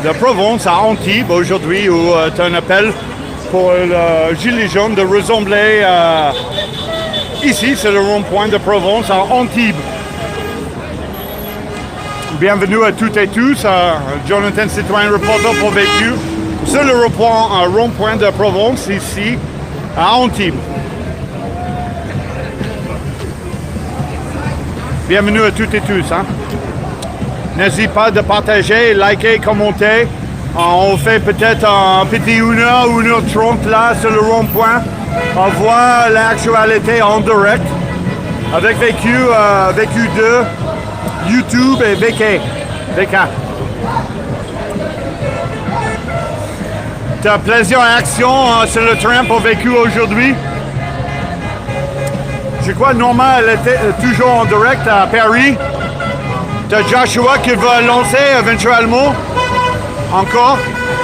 de Provence à Antibes aujourd'hui où tu as un appel pour le gilet jaune de ressembler ici, c'est le rond-point de Provence à Antibes. Bienvenue à toutes et tous, Jonathan Citoyen, reporter pour Vécu, sur le rond-point de Provence ici à Antibes. Bienvenue à toutes et tous. N'hésitez pas de partager, liker, commenter. On fait peut-être un petit 1h30 là sur le rond-point. On voit l'actualité en direct avec Vécu 2, YouTube et VK. Tu as plusieurs actions sur le train pour Vécu aujourd'hui. Je crois que Norma elle était toujours en direct à Paris. Tu as Joshua qui va lancer éventuellement encore.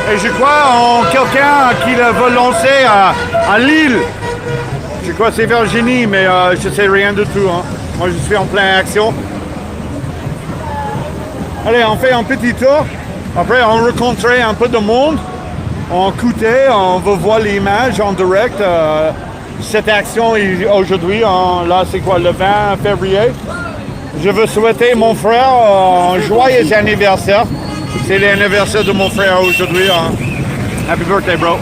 Et je crois quelqu'un qui va lancer à Lille. Je crois que c'est Virginie, mais je ne sais rien du tout. Moi, je suis en pleine action. Allez, on fait un petit tour. Après, on rencontrait un peu de monde. On écoutait, on va voir l'image en direct. Cette action aujourd'hui, là c'est quoi, le 20 février. Je veux souhaiter mon frère un joyeux anniversaire. C'est l'anniversaire de mon frère aujourd'hui. Happy birthday, bro.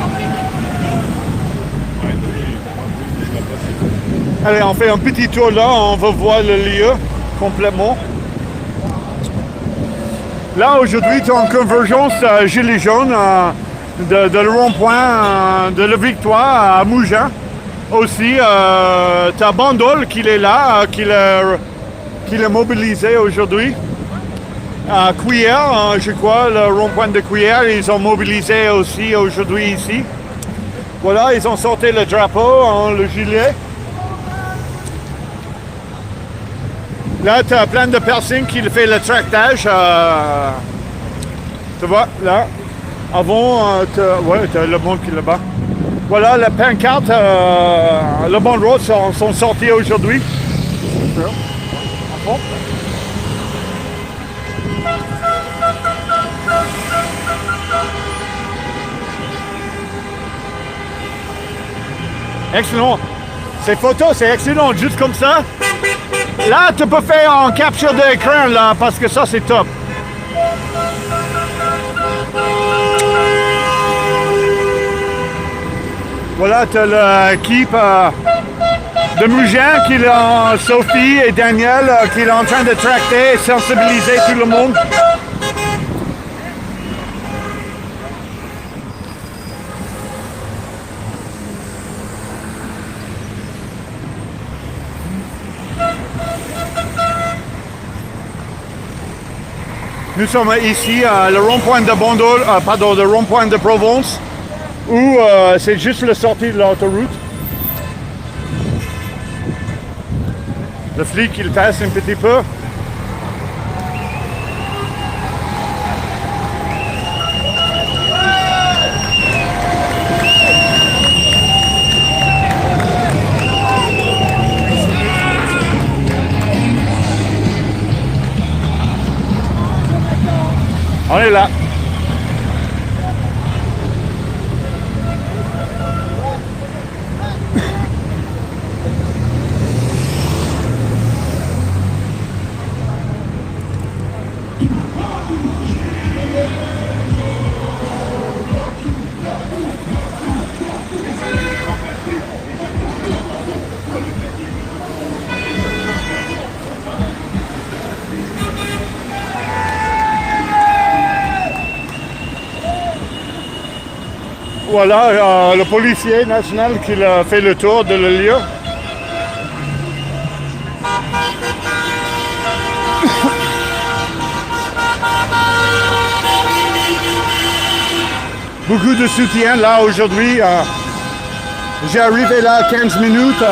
Allez, on fait un petit tour là, on va voir le lieu complètement. Là aujourd'hui, tu as une convergence gilet jaune de le rond-point de la Victoire à Mougins. Aussi, tu as Bandol qui est là, qui l'a mobilisé aujourd'hui. À Cuillère, je crois, le rond-point de Cuillère, ils ont mobilisé aussi aujourd'hui ici. Voilà, ils ont sorti le drapeau, le gilet. Là, tu as plein de personnes qui font le tractage. Tu vois, là. Avant, tu as le monde qui est là-bas. Voilà, les pancartes, le banderole sont sortis aujourd'hui. Excellent. Ces photos, c'est excellent, juste comme ça. Là, tu peux faire un capture d'écran, là, parce que ça, c'est top. Voilà, tu as l'équipe de Mougins, Sophie et Daniel, qui est en train de tracter et sensibiliser tout le monde. Nous sommes ici à le rond-point de Bandol, le rond-point de Provence, où c'est juste la sortie de l'autoroute. Le flic, il passe un petit peu. On est là. Voilà, le policier national qui a fait le tour de le lieu. Beaucoup de soutien là aujourd'hui. J'ai arrivé là à 15 minutes.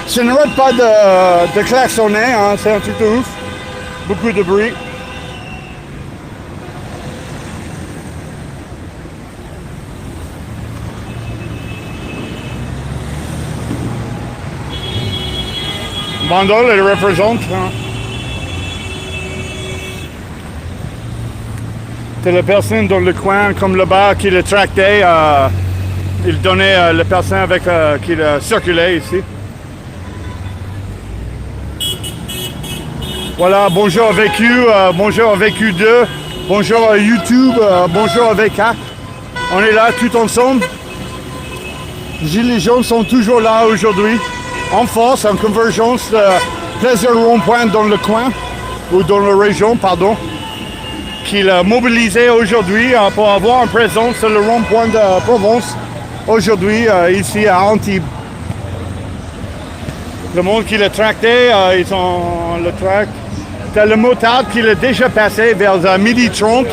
Ça n'arrête pas de klaxonner, c'est un truc de ouf. Beaucoup de bruit. Bandol, elle représente. C'est la personne dans le coin, comme là-bas, qui le tractait. Il donnait la personne avec qui le circulait ici. Voilà, bonjour avec you, bonjour avec U2, bonjour YouTube, bonjour avec A. On est là tout ensemble. Gilets jaunes sont toujours là aujourd'hui, en force, en convergence, plusieurs ronds-points dans le coin, ou dans la région, pardon, qu'il a mobilisé aujourd'hui pour avoir une présence sur le rond-point de Provence, aujourd'hui, ici à Antibes. Le monde qui le tractait, ils ont le tract. T'as le motard qui l'a déjà passé vers 12h30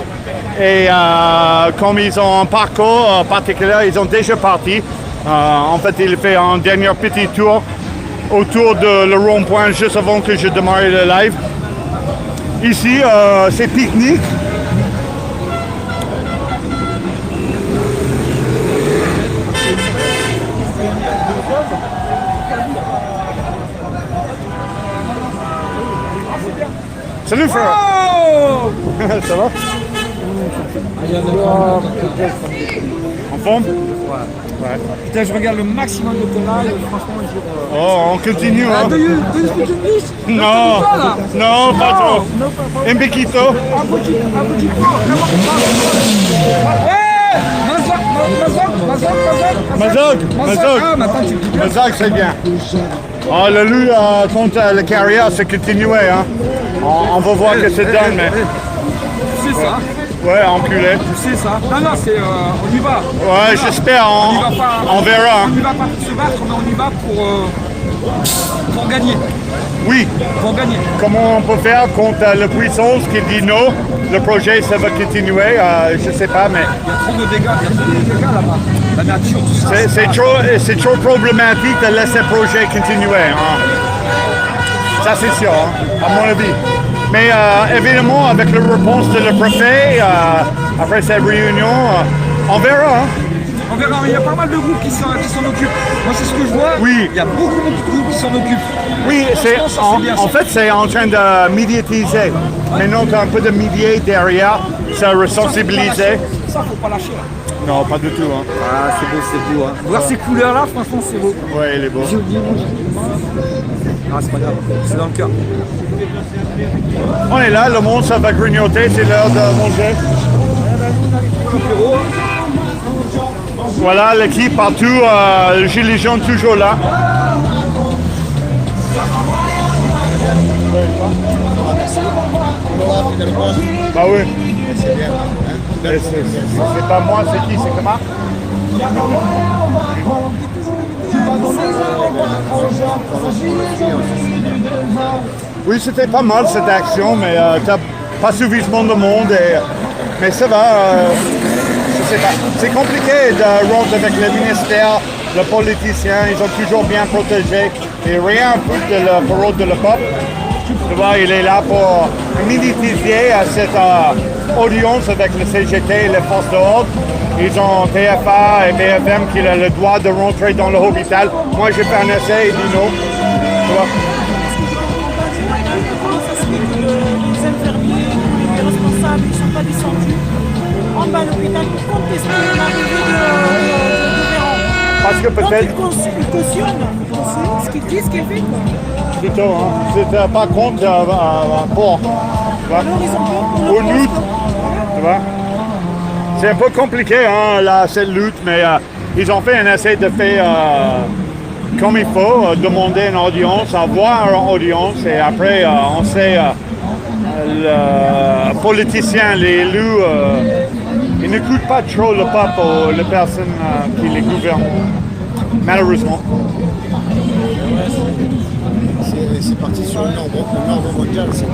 et comme ils ont un parcours particulier, ils ont déjà parti. En fait, il fait un dernier petit tour autour de le rond-point juste avant que je démarre le live. Ici, c'est pique-nique. Salut frère! Oh Ça va? En forme? Ouais. Putain, je regarde le maximum de tes lives, franchement, je... Oh, on continue, hein? Do you speak English? Non, non, pas trop. No, pas Un poquito. Un petit peu. Mazog. Ah, maintenant tu dis bien. Mazog, c'est bien. Ah, le loup contre le carrière, c'est continué, hein? On va voir que c'est donne, mais... Tu sais ça? Ouais, enculé. Tu sais ça? Non, c'est... on y va. Ouais, j'espère, on verra. On y va pas pour se battre, mais on y va pour gagner. Oui. Pour gagner. Comment on peut faire contre la puissance qui dit non? Le projet, ça va continuer, je sais pas, mais... Il y a trop de dégâts, là-bas. La nature, tout ça. C'est trop problématique de laisser le projet continuer. Hein. Ça, c'est sûr, hein, à mon avis. Mais évidemment, avec la réponse de le préfet, après cette réunion, on verra. Hein. On verra, il y a pas mal de groupes qui s'en occupent. Moi, c'est ce que je vois. Oui. Il y a beaucoup de groupes qui s'en occupent. Oui, en fait, c'est en train de médiatiser. Maintenant, tu as un peu de médier derrière, ça ressensibiliser. Ça, faut pas lâcher. Là. Non, pas du tout. Hein. Ah, c'est beau. Hein. Voir ces couleurs-là, franchement, c'est beau. Ouais, il est beau. Ah, c'est pas grave, c'est dans le cœur. On est là, le monde, ça va grignoter, c'est l'heure de manger. Voilà, l'équipe partout, le gilet jaune toujours là. Bah oui. C'est bien. C'est pas moi, c'est qui? C'est comment? Oui, c'était pas mal cette action, mais t'as pas suffisamment de monde. Mais ça va, je sais pas. C'est compliqué de rentrer avec le ministère, le politicien, ils ont toujours bien protégé. Et rien un peu de la parole de le peuple. Tu vois, il est là pour médiatiser à cette audience avec le CGT et les forces de l'ordre. Ils ont TFA et BFM qui ont le droit de rentrer dans l'hôpital. Moi, j'ai fait un essai et dit non. Tu vois? Les infirmiers, les responsables, ils ne sont pas descendus en bas à l'hôpital pour contester l'arrivée de Véran. Parce que peut-être... Donc ils cautionnent ce qu'ils disent, ce qu'ils fait. Plutôt, hein. C'était pas contre pour. Tu vois? Alors ils ont peur Pour lutte. Tu vois? C'est un peu compliqué, hein, là, cette lutte, mais ils ont fait un essai de faire comme il faut, demander une audience, avoir une audience, et après, on sait, le politicien, les élus, ils n'écoutent pas trop le peuple ou les personnes qui les gouvernent, malheureusement. C'est parti sur le ordre mondial, c'est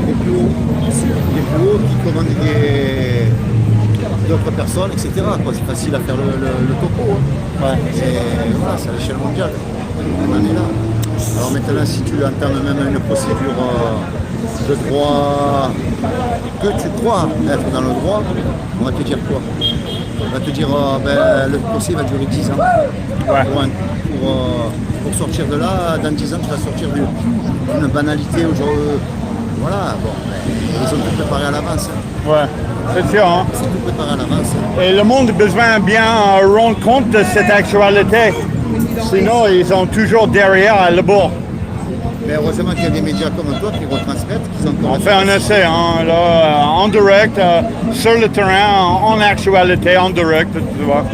les plus hauts qui commandent d'autres personnes, etc. C'est facile à faire le topo. Hein. Ouais. Et voilà, c'est à l'échelle mondiale. On en est là. Alors maintenant, si tu entames même une procédure de droit, que tu crois être dans le droit, on va te dire quoi? On va te dire le procès va durer 10 ans. Ouais. Pour sortir de là, dans 10 ans, tu vas sortir d'une banalité Voilà, bon, ils ont tout préparé à l'avance. Ouais, c'est sûr. Hein? C'est tout préparé à l'avance. Et le monde a besoin de bien rendre compte de cette actualité. Sinon, ils sont toujours derrière à le bord. Mais heureusement qu'il y a des médias comme toi qui retransmettent, qui sont On fait un essai, hein, là, en direct, sur le terrain, en actualité, en direct, tu vois.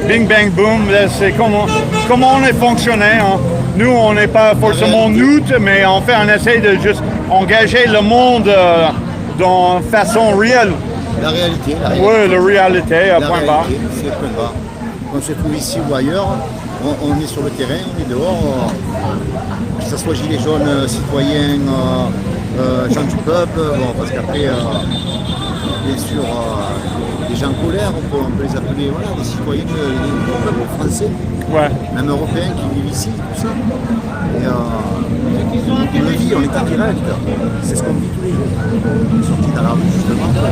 Bing, bang, boom, là, c'est comment on est fonctionné. Hein. Nous, on n'est pas forcément neutre, mais on fait un essai de juste engager le monde de façon réelle. La réalité. Oui, la réalité, point barre. C'est point barre. Qu'on se trouve ici ou ailleurs, on est sur le terrain, on est dehors. Que ce soit gilets jaunes, citoyens, gens du peuple, bon, parce qu'après, bien sûr, les gens en colère, on peut les appeler des citoyens du peuple français, même européens qui vivent ici, tout ça. Et on le vit, on est en direct, c'est ce qu'on vit tous les jours. On est sortis dans la rue justement pour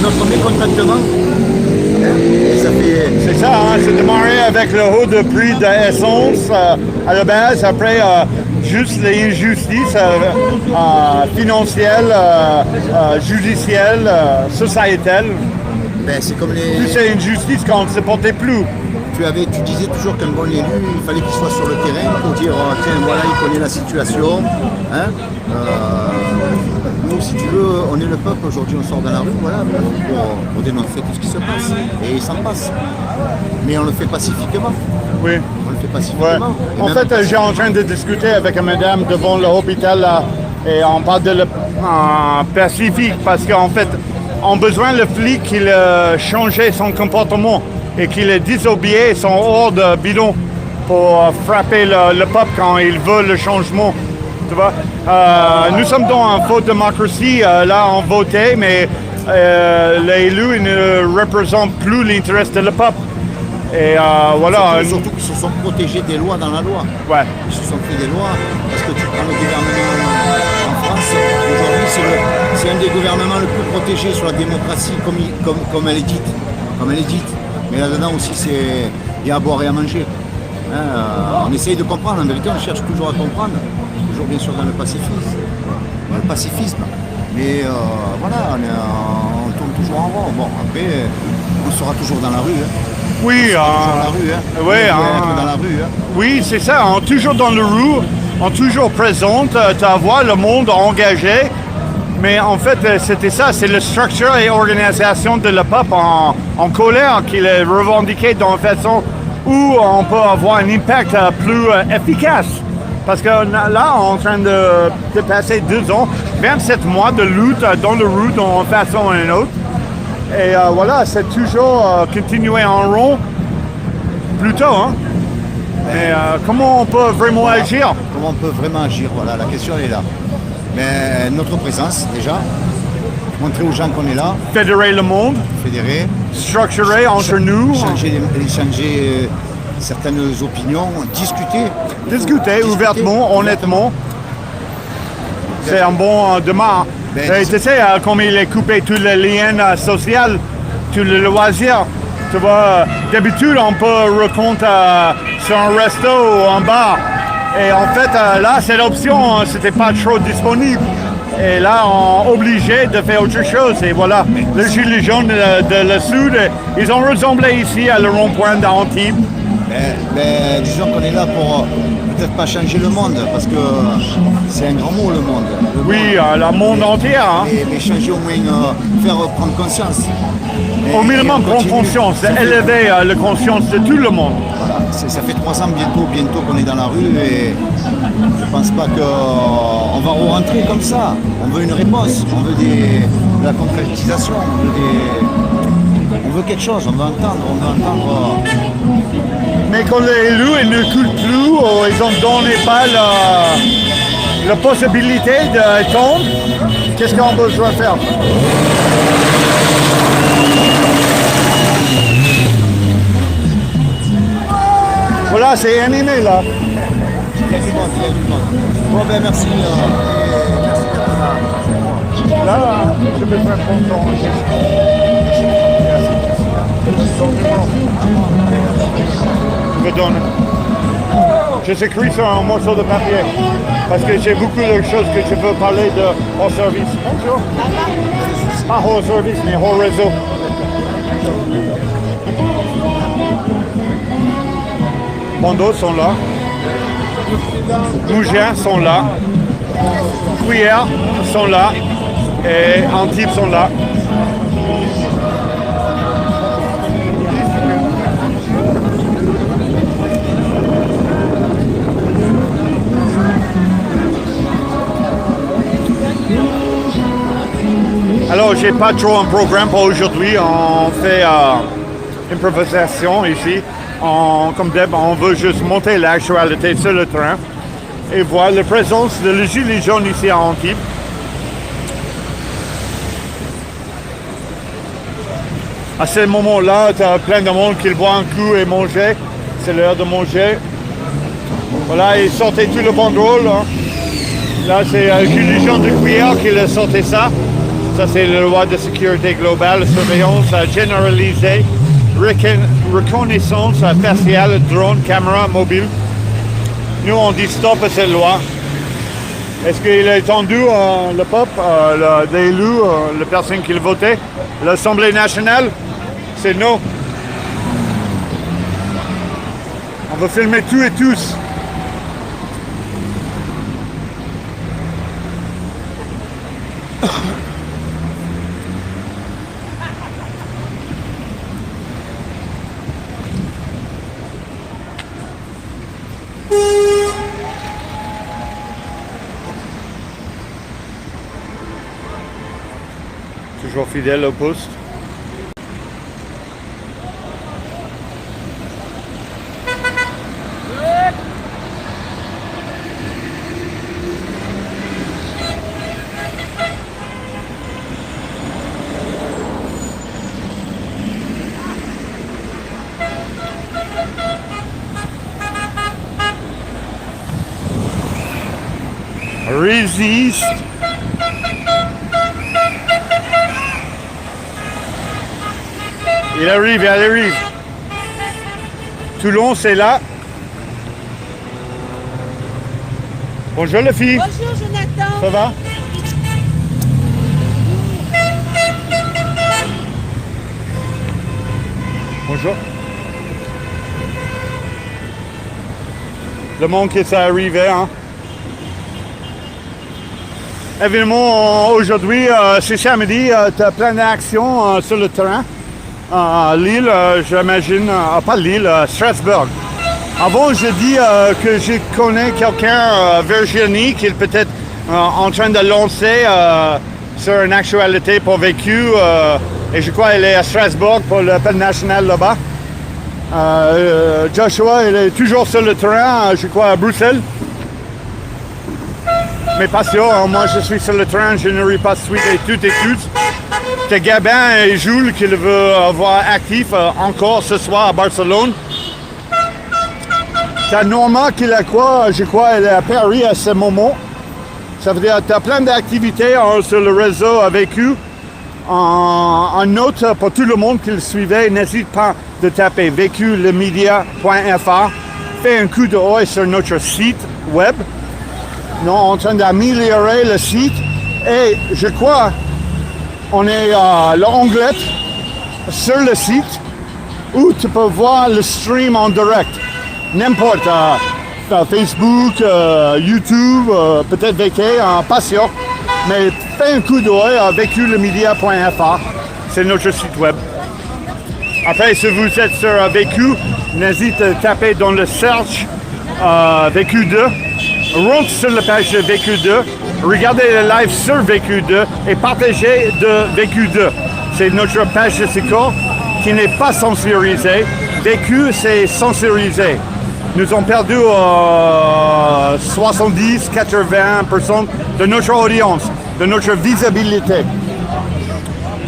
notre mécontentement. Et ça fait... C'est ça, hein, c'est démarré avec le haut de prix d'essence à la base, après juste les injustices financières, judiciaires, sociétales. Ben, c'est comme les... Plus c'est une justice quand on ne se portait plus. Tu disais toujours qu'un bon élu, il fallait qu'il soit sur le terrain pour dire tiens, voilà, il connaît la situation. Hein, nous, si tu veux, on est le peuple, aujourd'hui on sort dans la rue, voilà, pour dénoncer tout ce qui se passe. Et il s'en passe. Mais on le fait pacifiquement. Oui. On le fait pacifiquement. Ouais. En fait, j'ai en train de discuter avec une madame devant l'hôpital là, et on parle de le pacifique parce qu'en fait, on a besoin le flic qu'il change son comportement et qu'il ait désobéi son ordre bidon pour frapper le peuple quand il veut le changement. Tu vois? Nous sommes dans une fausse démocratie, là on votait, mais les élus ne représentent plus l'intérêt de le peuple. Et voilà. Surtout qu'ils se sont protégés des lois dans la loi. Ouais. Ils se sont fait des lois, parce que tu prends le gouvernement en France, aujourd'hui c'est un des gouvernements le plus protégés sur la démocratie comme elle est dite. Comme elle est dite. Mais là-dedans aussi, il y a à boire et à manger. On essaye de comprendre, en vérité, on cherche toujours à comprendre, toujours bien sûr dans le pacifisme. Mais voilà, on tourne toujours en rond. Bon, après, on sera toujours dans la rue. Oui, dans la rue. Oui, dans la rue. Oui, c'est ça. On est toujours dans la rue, on est toujours présente, tu vois le monde engagé. Mais en fait, c'était ça, c'est la structure et organisation de le peuple en colère qu'il est revendiqué d'une façon où on peut avoir un impact plus efficace. Parce que là, on est en train de passer 2 ans, 27 mois de lutte dans la rue d'une façon ou une autre. Et voilà, c'est toujours continuer en rond plus tôt. Hein? Mais comment on peut vraiment agir? Comment on peut vraiment agir? Voilà, la question est là. Mais notre présence, déjà, montrer aux gens qu'on est là. Fédérer le monde. Fédérer. Structurer entre nous. Échanger certaines opinions, discuter ouvertement, honnêtement. C'est un bon démarre. Tu sais, comme il est coupé tous les liens sociaux, tous les loisirs. Tu vois, d'habitude, on peut raconter sur un resto ou un bar. Et en fait, là, cette option, c'était pas trop disponible. Et là, on est obligé de faire autre chose. Et voilà, les gilets jaunes de le Sud, ils ont ressemblé ici à le rond-point d'Antibes. Mais disons qu'on est là pour peut-être pas changer le monde, parce que c'est un grand mot, le monde. Le monde entier. Hein. Mais changer au moins, faire prendre conscience. Au minimum, prendre conscience, élever la conscience de tout le monde. Voilà, ça fait 3 ans bientôt qu'on est dans la rue et je pense pas qu'on va rentrer comme ça. On veut une réponse, on veut de la concrétisation, on veut quelque chose, on veut entendre. Mais quand les élus ils ne coulent plus, ils n'ont donné pas la possibilité de tomber, qu'est-ce qu'on peut faire? Voilà, c'est animé là. Il y a du monde. Bon ben merci. Là, je peux faire content. Je donne. Je s'écris sur un morceau de papier parce que j'ai beaucoup de choses que je veux parler de hors service. Bonjour. Pas hors service, mais hors réseau. Bandeaux sont là. Mougins sont là. Cuillères sont là. Et Antibes sont là. Alors, j'ai pas trop un programme pour aujourd'hui. On fait improvisation ici. Comme d'hab, on veut juste monter l'actualité sur le terrain et voir la présence de le gilet jaune ici à Antibes. À ce moment-là, tu as plein de monde qui boit un coup et manger. C'est l'heure de manger. Voilà, ils sortaient tout le banderole. Hein. Là, c'est gilet jaune de cuillère qui a sorti ça. Ça, c'est le loi de sécurité globale, surveillance généralisée, reconnaissance faciale, drone, caméra, mobile. Nous, on dit stop à cette loi. Est-ce qu'il a entendu le peuple, l'élu, la personne qui l'a voté, l'Assemblée nationale? C'est non. On va filmer tout et tous. Toujours fidèle au poste. Résiste. Il arrive, il arrive. Toulon, c'est là. Bonjour les filles. Bonjour Jonathan. Ça va? Bonjour. Le monde qui s'est arrivé, hein? Évidemment, aujourd'hui, c'est samedi, tu as plein d'actions sur le terrain. Lille, j'imagine, pas Lille, Strasbourg. Avant, je dis que je connais quelqu'un, Virginie, qui est peut-être en train de lancer sur une actualité pour vécu. Et je crois qu'elle est à Strasbourg pour l'appel national là-bas. Joshua, il est toujours sur le terrain, je crois, à Bruxelles. Mais pas sûr, hein, moi je suis sur le terrain, je n'aurai pas suivi toutes et tous. C'est Gabin et Jules qui le veut avoir actif encore ce soir à Barcelone. T'as Norma qui la croit, je crois, elle est à Paris à ce moment. Ça veut dire que tu as plein d'activités sur le réseau avec eux. En note pour tout le monde qui le suivait, n'hésite pas de taper véculemedia.fr. Fais un coup d'œil sur notre site web. Nous sommes en train d'améliorer le site et je crois on est l'onglet sur le site où tu peux voir le stream en direct. N'importe, Facebook, YouTube, peut-être VK, pas sûr. Mais fais un coup d'œil à véculemedia.fr. C'est notre site web. Après, si vous êtes sur Vécu, n'hésite à taper dans le search VQ2. Rentre sur la page de VQ2, regardez le live sur VQ2 et partagez de VQ2. C'est notre page de secours qui n'est pas censurisée. VQ, c'est censurisé. Nous avons perdu 70-80% de notre audience, de notre visibilité.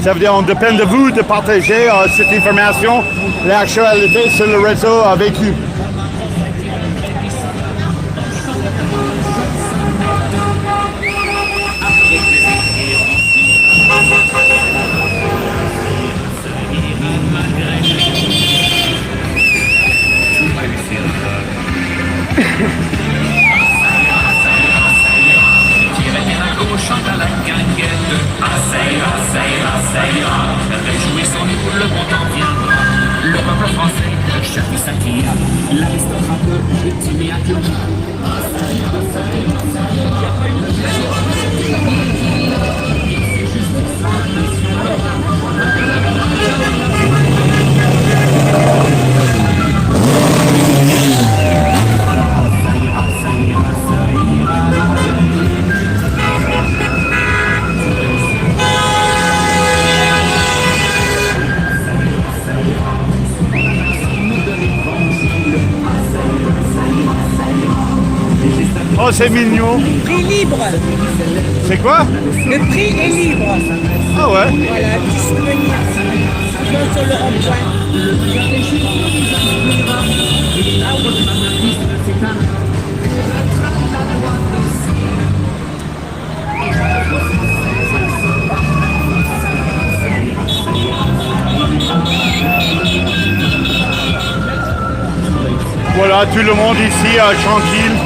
Ça veut dire qu'on dépend de vous de partager cette information, l'actualité sur le réseau VQ. Oh, c'est mignon. Prix libre. C'est quoi? Le prix est libre. Ah ouais. Voilà, un petit souvenir. Sur le rond-point. Voilà, tout le monde ici tranquille.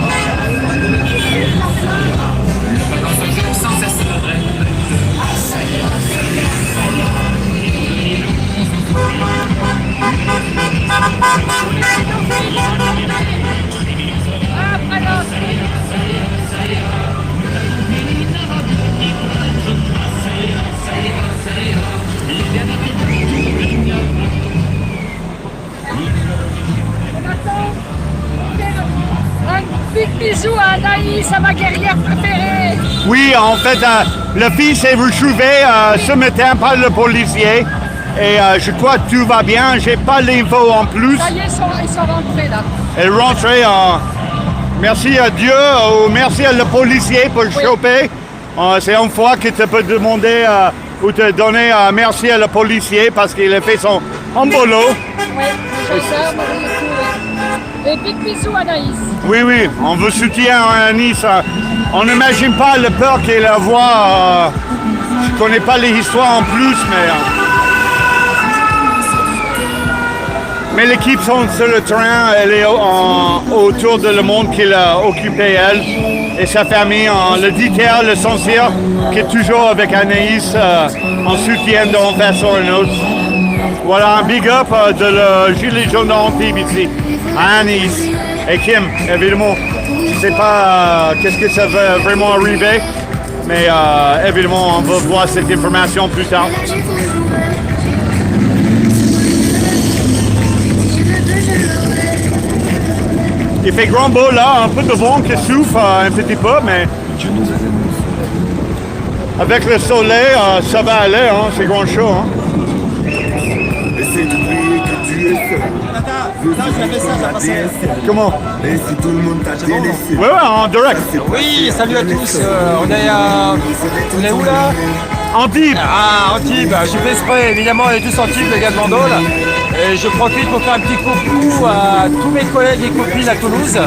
Un big bisou à Anaïs, à ma guerrière préférée. Oui, en fait, le fils est retrouvé ce matin par le policier. Et je crois que tout va bien. J'ai pas l'info en plus. Ça y est, ils sont rentrés là. Elle est rentrée. Merci à Dieu ou merci à le policier pour le choper. C'est une fois que tu peux demander ou te donner merci à le policier parce qu'il a fait son boulot. Oui, j'adore, Marie et tout. Et big bisou à Anaïs. Oui, oui, on veut soutien à Nice. On n'imagine pas le peur qu'il a à voir. Je connais pas les histoires en plus, mais l'équipe sont sur le terrain, elle est autour de le monde qu'il a occupé, elle et sa famille. Le détail, l'essentiel, qui est toujours avec Anaïs en soutien d'une façon ou une autre. Voilà un big up de le gilet jaune d'Antibes ici, à Anaïs. Et Kim, évidemment, je ne sais pas qu'est-ce que ça va vraiment arriver, mais évidemment, on va voir cette information plus tard. Il fait grand beau là, un peu de vent qui souffle un petit peu, mais avec le soleil, ça va aller, c'est grand chaud. Essaye d'oublier que tu es seul. Comment? Et si tout le monde t'a délaissé. Ouais, en direct. Oui, salut à tous. On est où là? Antibes. Ah, Antibes. J'ai fait exprès, évidemment, on est tous Antibes, les gars de Bandol. Et je profite pour faire un petit coucou à tous mes collègues et copines à Toulouse,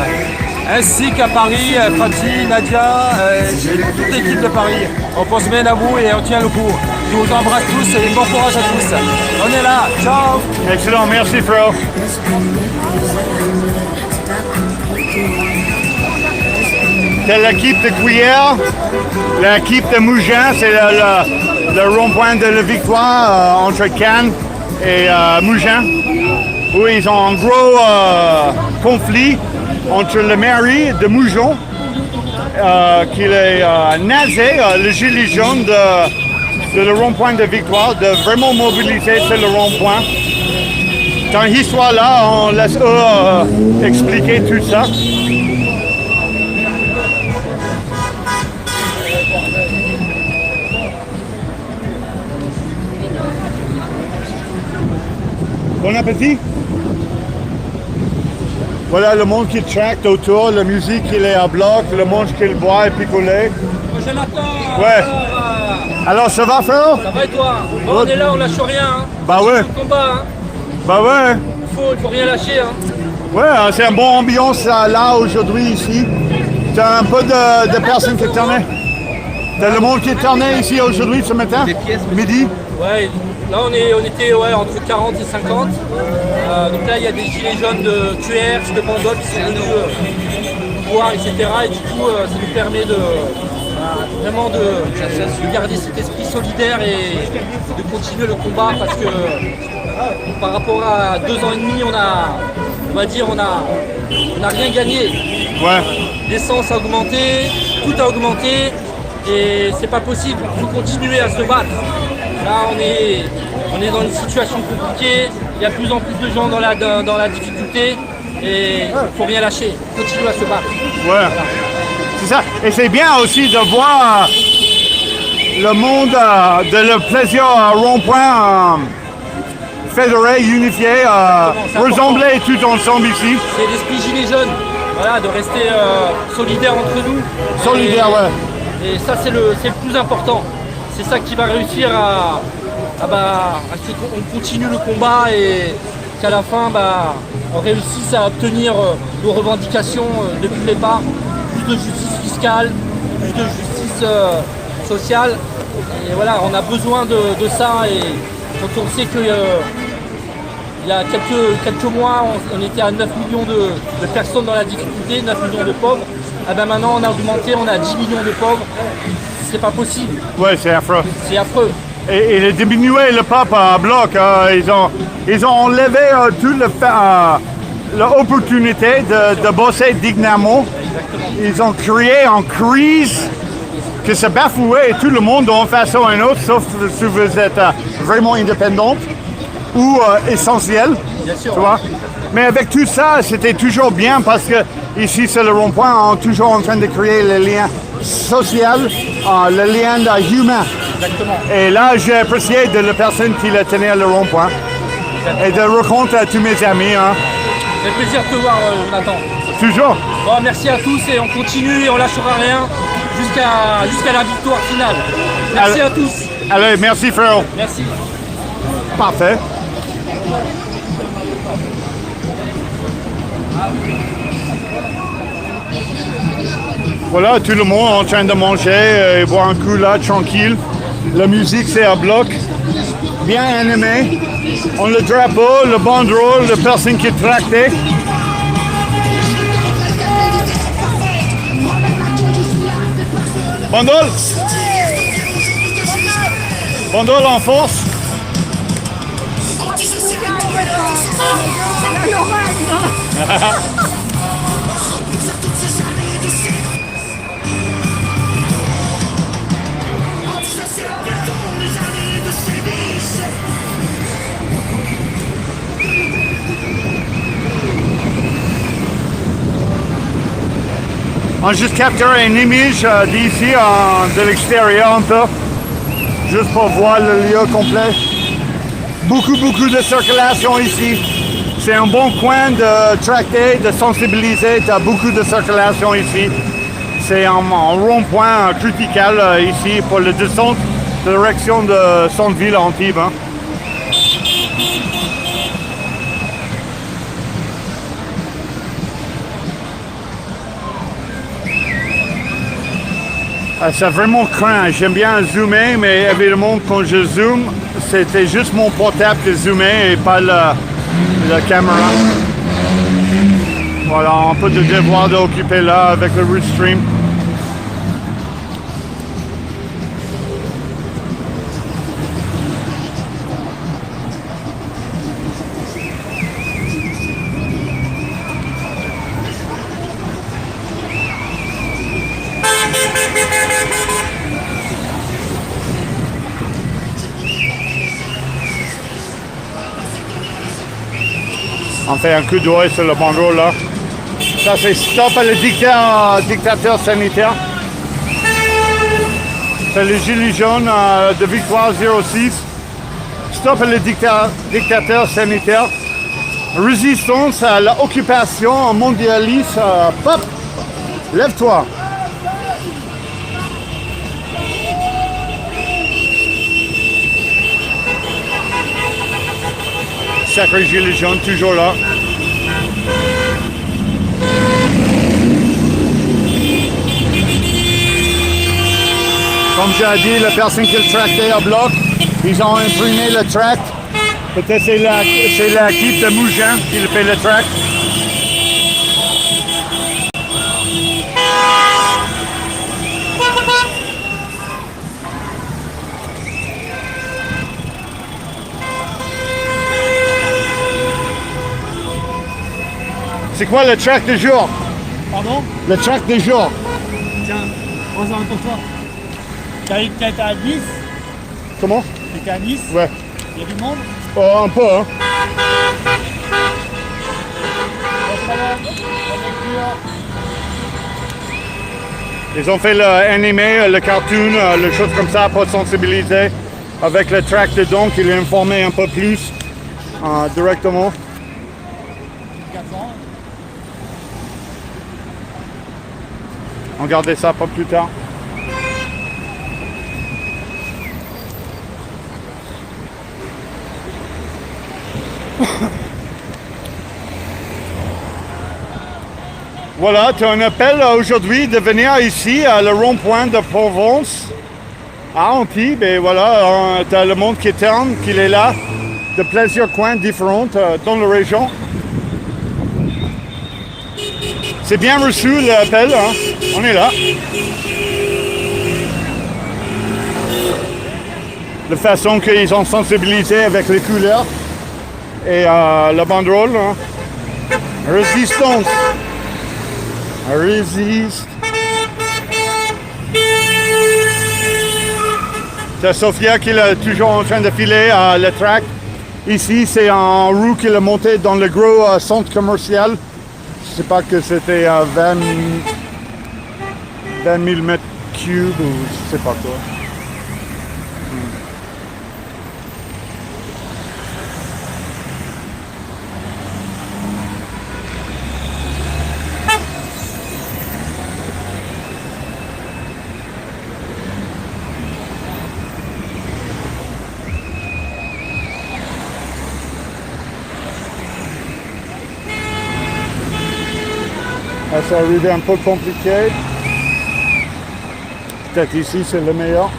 ainsi qu'à Paris, Fatih, Nadia, toute l'équipe de Paris. On pense bien à vous et on tient le coup. Je vous embrasse tous et bon courage à tous. On est là. Ciao. Excellent, merci Fro. C'est l'équipe de Cuillère, l'équipe de Mougins, c'est le rond-point de la victoire entre Cannes et Mougins, où ils ont un gros conflit entre la mairie de Moujon, qui est nasé, le gilet jaune de le rond-point de victoire, de vraiment mobiliser sur le rond-point. Dans l'histoire là, on laisse eux expliquer tout ça. Bon appétit! Voilà le monde qui tracte autour, la musique qui est à bloc, le monde qui boit et picolé. Ouais. Alors ça va Féro? Ça va et toi? Bon, on est là, on lâche rien. Hein. Bah ouais. C'est le combat. Hein. Bah ouais. Il faut rien lâcher. Hein. Ouais, c'est une bonne ambiance là aujourd'hui ici. T'as un peu de personnes qui tournaient. T'as le monde qui tournait ici aujourd'hui ce matin? Midi? Ouais, là on était entre 40 et 50. Donc là il y a des gilets jaunes de QR, de Bandol qui sont venus boire, etc. Et du coup ça nous permet vraiment de garder cet esprit solidaire et de continuer le combat parce que par rapport à 2 ans et demi on a on va dire, on a rien gagné. Ouais. L'essence a augmenté, tout a augmenté et c'est pas possible. Il faut continuer à se battre. Là, on est dans une situation compliquée. Il y a de plus en plus de gens dans la difficulté et il faut rien lâcher. Continuer à se battre. Ouais. C'est ça. Et c'est bien aussi de voir le monde de le plaisir rond-point fédéré, unifié, c'est ressembler tout ensemble ici. C'est l'esprit gilet jaune. Voilà, de rester solidaires entre nous. Solidaire, ouais. Et ça, c'est le plus important. C'est ça qui va réussir à ce qu'on continue le combat et qu'à la fin, on réussisse à obtenir nos revendications de toutes les parts. Plus de justice fiscale, plus de justice sociale. Et voilà, on a besoin de ça. Et quand on sait que il y a quelques mois, on était à 9 millions de personnes dans la difficulté, 9 millions de pauvres. Maintenant, on a augmenté, on a 10 millions de pauvres. C'est pas possible. Ouais, c'est affreux. C'est affreux. Et ils ont diminué le peuple à bloc. Ils ont enlevé toute l'opportunité de bosser dignement. Ils ont créé une crise que se bafouait tout le monde d'une façon ou d'une autre, sauf si vous êtes vraiment indépendante ou essentiel. Bien sûr. Tu vois? Mais avec tout ça, c'était toujours bien parce que ici, c'est le rond-point, on est toujours en train de créer le lien social, le lien humain. Exactement. Et là, j'ai apprécié de la personne qui l'a tenu le rond-point et de rencontrer à tous mes amis. Hein. C'est un plaisir de te voir, Jonathan. Toujours. Bon, merci à tous et on continue et on lâchera rien jusqu'à la victoire finale. Merci à tous. Allez, merci Phil. Merci. Parfait. Voilà, tout le monde en train de manger et boire un coup là, tranquille. La musique, c'est à bloc. Bien animé. On le drapeau, le banderole, la personne qui est tractée. Bandole. Bandole en force. On juste capturé une image d'ici, de l'extérieur un peu, juste pour voir le lieu complet. Beaucoup de circulation ici. C'est un bon coin de tracter, de sensibiliser. Tu as beaucoup de circulation ici. C'est un rond-point critical ici pour la descente de direction de centre-ville à Antibes. Hein. Ça vraiment craint. J'aime bien zoomer, mais évidemment, quand je zoome, c'était juste mon portable de zoomer et pas la caméra. Voilà, un peu de devoir d'occuper là avec le Restream. On fait un coup d'oeil sur le bandeau là. Ça c'est stop à le dictateur sanitaire. C'est le gilet jaune de Victoire 06. Stop à le dictateur sanitaire. Résistance à l'occupation mondialiste. Pop! Lève-toi! Sacré gilet jaune, toujours là. Comme j'ai dit, la personne qui le tractait à bloc, ils ont imprimé le tract. Peut-être c'est l'équipe de Mougin qui le fait le tract. C'est quoi le track du jour? Pardon? Le track du jour. Tiens, on s'en pour toi. T'as été à Nice? Comment? T'étais à Nice? Ouais. Il y a du monde? Oh, un peu, hein. Ils ont fait l'animé, le cartoon, les choses comme ça pour sensibiliser avec le track dedans, qu'il est informé un peu plus directement. On gardait ça pour plus tard. Voilà, tu as un appel aujourd'hui de venir ici à le rond-point de Provence, à Antibes, et voilà, tu as le monde qui tourne, qu'il est là, de plusieurs coins différents dans la région. C'est bien reçu l'appel, hein? On est là. La façon qu'ils ont sensibilisé avec les couleurs et la banderole, hein? Résistance. Résiste. C'est Sophia qui est toujours en train de filer le track. Ici, c'est en roue qu'il a monté dans le gros centre commercial. Je ne sais pas que c'était 20 000 mètres cubes ou je ne sais pas quoi. C'est arrivé un peu compliqué. Peut-être ici c'est le meilleur.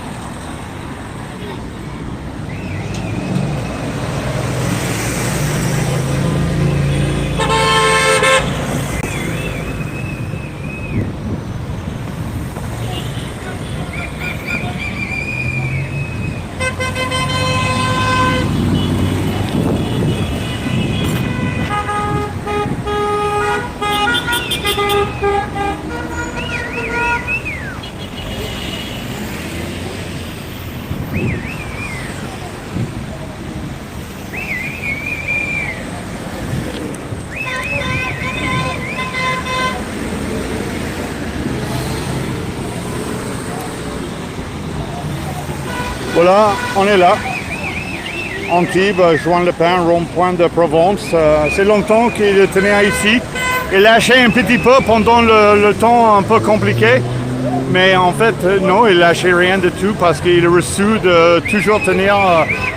Voilà, on est là. Antibes, Juan-le-Pin, rond-point de Provence. C'est longtemps qu'il tenait ici. Il lâchait un petit peu pendant le temps un peu compliqué. Mais en fait, non, il lâchait rien du tout parce qu'il est reçu de toujours tenir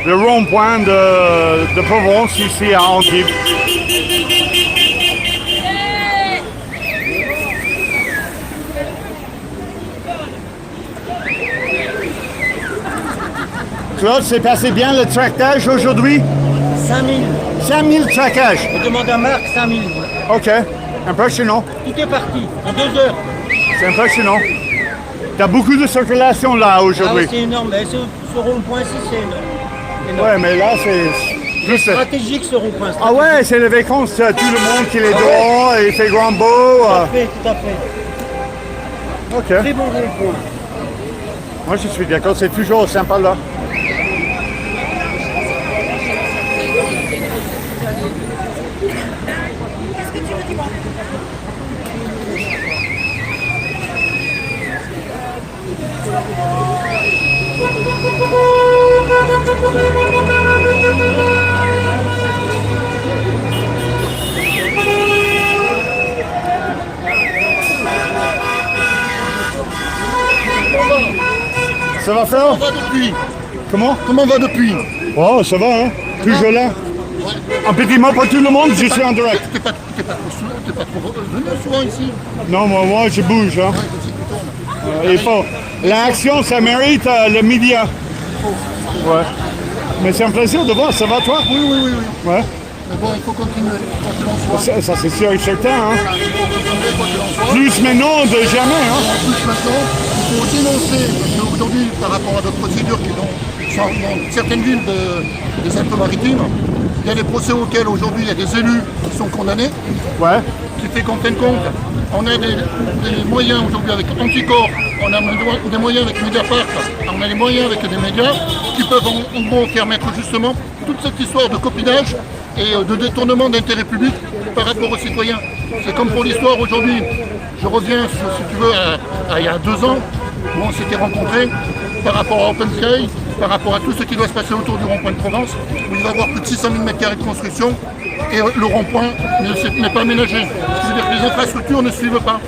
le rond-point de Provence ici à Antibes. Claude, c'est passé bien le tractage aujourd'hui? 5000. 5000 tractages. On demande à Marc 5000. Ok, impressionnant. Tout est parti en 2 heures. C'est impressionnant. Tu as beaucoup de circulation là Ah aujourd'hui. ouais, c'est énorme. Mais ce rond-point-ci, c'est énorme. Ouais, mais là, c'est plus... Stratégique ce rond-point. Ah ouais, c'est les vacances, tout le monde qui est dehors, et il fait grand beau. Tout à fait, tout à fait. Ok, Très bon rond-point. moi je suis d'accord, c'est toujours sympa là. Ça va faire? Comment va depuis? Comment? Comment va depuis? Oh, ça va, hein? Toujours là. Un petit mot pour tout le monde, je suis en direct. T'es pas trop venu souvent ici? Non, moi je bouge. Hein. Il faut. L'action, ça mérite le média. Ouais. Mais c'est un plaisir de voir, ça va toi? Oui. Ouais. Mais bon, il faut continuer, quoi qu'il en soit. Ça c'est sûr et certain. Hein. Il faut continuer, quoi qu'il en soit. Plus maintenant de jamais. Hein. En plus maintenant, il faut dénoncer, parce qu'aujourd'hui, par rapport à d'autres procédures qui sont dans certaines villes des Alpes-Maritimes, il y a des procès auxquels aujourd'hui il y a des élus qui sont condamnés. Ouais. qui fait qu'en fin de compte, on a des moyens aujourd'hui avec Anticorps, on a des moyens avec Mediapart, on a des moyens avec des médias qui peuvent en gros permettre justement toute cette histoire de copinage et de détournement d'intérêt public par rapport aux citoyens. C'est comme pour l'histoire aujourd'hui. Je reviens, si tu veux, à il y a 2 ans, où on s'était rencontrés par rapport à Open Sky, par rapport à tout ce qui doit se passer autour du rond-point de Provence, où il va y avoir plus de 600 000 m² de construction et le rond-point n'est pas aménagé. Ça veut dire que les infrastructures ne suivent pas.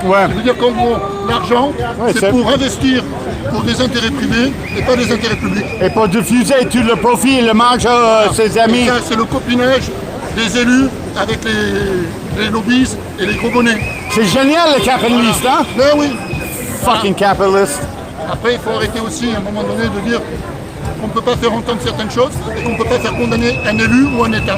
Ouais. Ça veut dire qu'en gros, l'argent, c'est pour investir pour des intérêts privés et pas des intérêts publics. Et pour diffuser tout le profit et le marge ses amis. Et ça, c'est le copinage des élus avec les lobbies et les gros bonnets. C'est génial le capitaliste, hein? Ben oui. Fucking capitalist. Après, il faut arrêter aussi à un moment donné de dire qu'on ne peut pas faire entendre certaines choses et qu'on ne peut pas faire condamner un élu ou un État.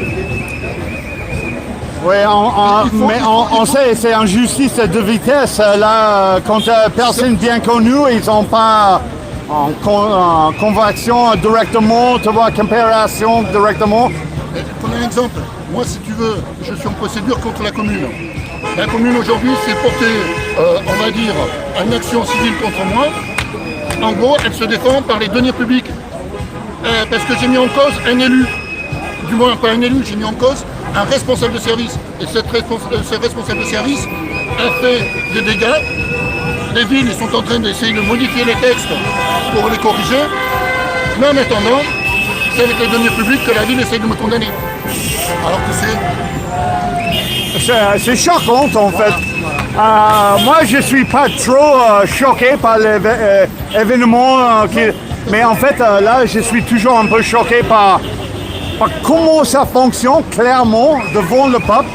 Oui, on sait, c'est une justice de vitesse. Là, quand personne bien connue, ils n'ont pas en convainction directement, tu vois, comparaison directement. Prenons un exemple. Moi, si tu veux, je suis en procédure contre la commune. La commune aujourd'hui s'est portée, on va dire, une action civile contre moi. En gros, elle se défend par les deniers publics. Parce que j'ai mis en cause un élu. Du moins, pas un élu, j'ai mis en cause un responsable de service. Et ce responsable de service a fait des dégâts. Les villes ils sont en train d'essayer de modifier les textes pour les corriger. Mais en attendant, c'est avec les deniers publics que la ville essaie de me condamner. Alors que c'est choquant en fait. Moi je suis pas trop choqué par l'événement, mais en fait là je suis toujours un peu choqué par comment ça fonctionne clairement devant le peuple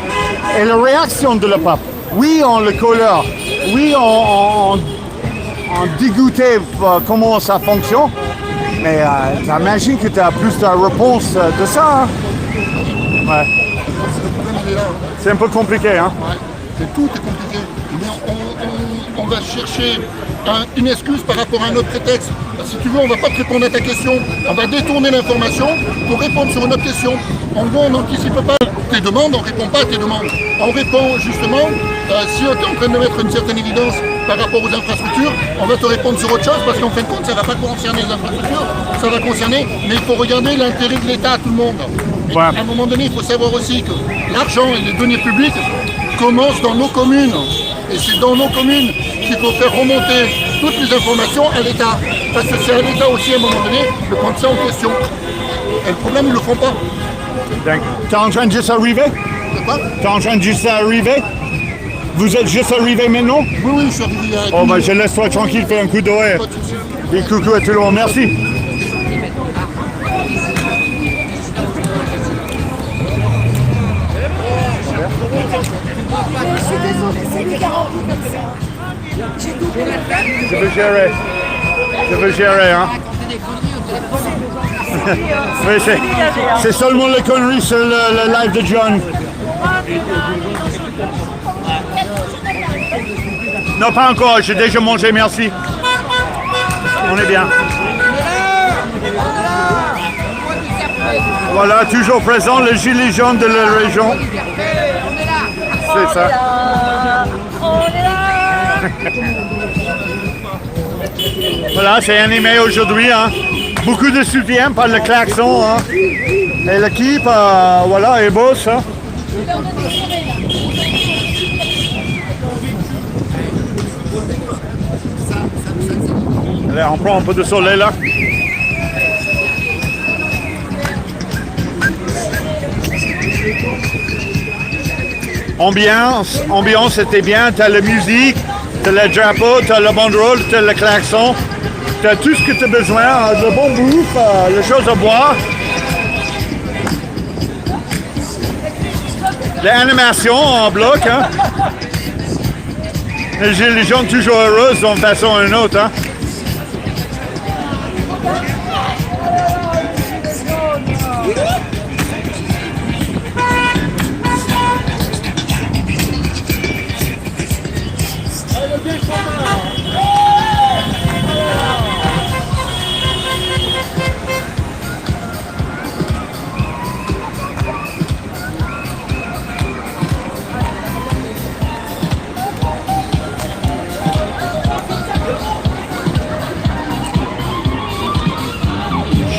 et la réaction de le peuple. Oui, on le colère, oui, on dégoûté comment ça fonctionne, mais j'imagine que tu as plus de réponse de ça. Hein? Ouais. C'est un peu compliqué, hein? Ouais, tout est compliqué. Mais on va chercher une excuse par rapport à un autre prétexte. Si tu veux, on ne va pas te répondre à ta question. On va détourner l'information pour répondre sur une autre question. En gros, on n'anticipe pas tes demandes, on ne répond pas à tes demandes. On répond justement, si on est en train de mettre une certaine évidence par rapport aux infrastructures, on va te répondre sur autre chose parce qu'en fin de compte, ça ne va pas concerner les infrastructures, ça va concerner, mais il faut regarder l'intérêt de l'État à tout le monde. Ouais. À un moment donné, il faut savoir aussi que l'argent et les deniers publics commencent dans nos communes. Et c'est dans nos communes qu'il faut faire remonter toutes les informations à l'État. Parce que c'est à l'État aussi, à un moment donné, de prendre ça en question. Et le problème, ils ne le font pas. T'es en train de juste arriver? De quoi? T'es en train de juste arriver? Vous êtes juste arrivé maintenant? Oui, je suis arrivé à... Oh, ben je laisse toi tranquille, fais un coup d'oreille. Et coucou à tout le monde, merci. Je suis désolée, c'est des garanties comme ça. J'ai doublé la tête. Je veux gérer, hein. Oui, c'est seulement les conneries sur le live de John. Non, pas encore, j'ai déjà mangé, merci. On est bien. Voilà, toujours présent, les gilets jaunes de la région. C'est ça. On est là. Voilà, c'est animé aujourd'hui. Hein. Beaucoup de soutien par le klaxon. Hein. Et l'équipe, voilà, est boss. Hein. Allez, on prend un peu de soleil là. Ambiance, c'était bien. T'as la musique, t'as le drapeau, t'as le banderole, t'as le klaxon. T'as tout ce que tu as besoin, de bon bouffe, les choses à boire. L'animation en bloc, hein. Les gilets jaunes toujours heureuses d'une façon ou d'une autre, hein.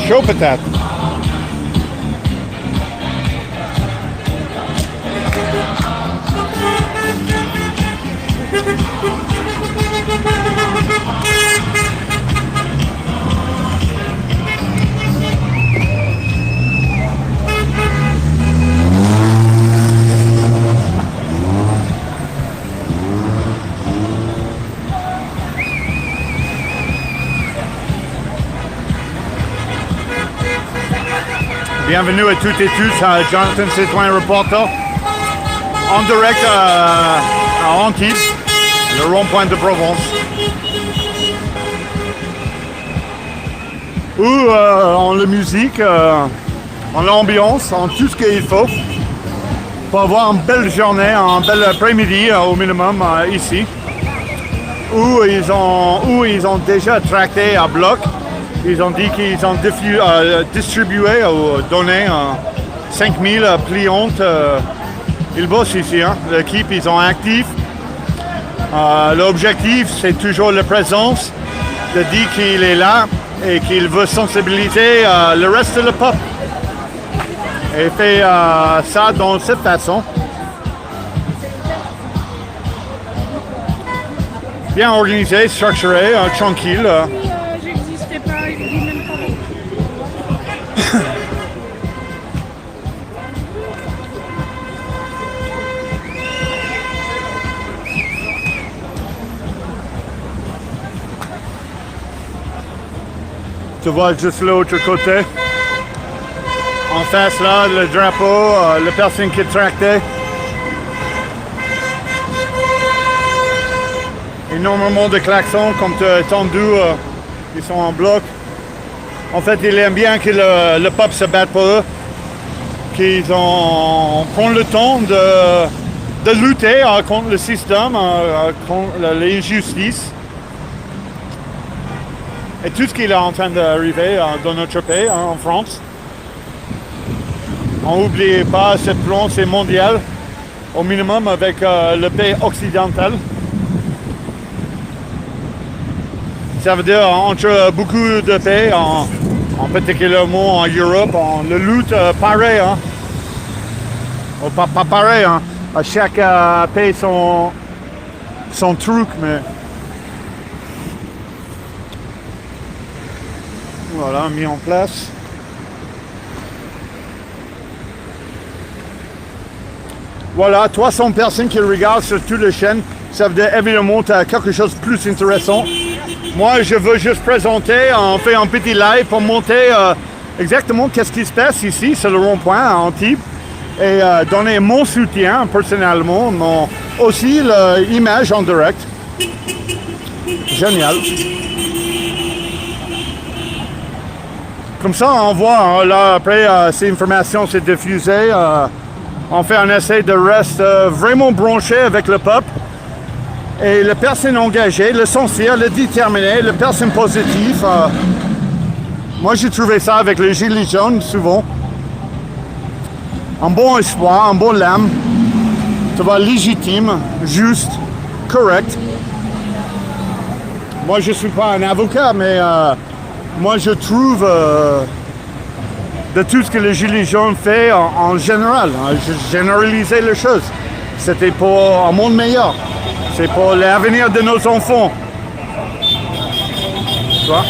chaud peut-être. Bienvenue à toutes et tous à Jonathan Citoyen Reporter en direct à Antibes, le rond-point de Provence, où on la musique, on l'ambiance, en tout ce qu'il faut pour avoir une belle journée, un bel après-midi au minimum ici, où ils ont déjà tracté à bloc. Ils ont dit qu'ils ont distribué ou donné 5000 pliantes. Ils bossent ici, hein. L'équipe, ils sont actifs. L'objectif, c'est toujours la présence, de dire qu'il est là et qu'il veut sensibiliser le reste de le peuple. Et fait ça dans cette façon. Bien organisé, structuré, tranquille. J'existais pas, il dit même pas. Tu vois juste l'autre côté. En face là, le drapeau, la personne qui est tractée. Énormément de klaxons, comme tu as entendu, ils sont en bloc. En fait, ils aiment bien que le peuple se batte pour eux, qu'ils prennent le temps de lutter contre le système, contre l'injustice. Et tout ce qui est en train d'arriver dans notre pays, en France. On n'oublie pas, ce plan, c'est mondial, au minimum avec le pays occidental. Ça veut dire entre beaucoup de pays, en particulièrement en Europe, on le lutte pareil. Hein. Oh, pas pareil, hein. À chaque pays son truc, mais... Voilà, mis en place. Voilà, 300 personnes qui regardent sur toutes les chaînes. Ça veut dire évidemment tu as quelque chose de plus intéressant. Moi, je veux juste présenter, on fait un petit live pour montrer exactement qu'est-ce qui se passe ici, sur le rond-point à Antibes. Et donner mon soutien personnellement, mais aussi l'image en direct. Génial. Comme ça, on voit, hein, là, après, ces informations s'est diffusées, on fait un essai de rester vraiment branché avec le peuple. Et les personnes engagées, le sincère, le déterminé, les personnes positives. Moi, j'ai trouvé ça avec les Gilets jaunes, souvent. Un bon espoir, un bon lame. Tu vois, légitime, juste, correct. Moi, je ne suis pas un avocat, mais... moi, je trouve de tout ce que les Gilets jaunes fait en général, hein, généraliser les choses. C'était pour un monde meilleur. C'est pour l'avenir de nos enfants. Tu vois?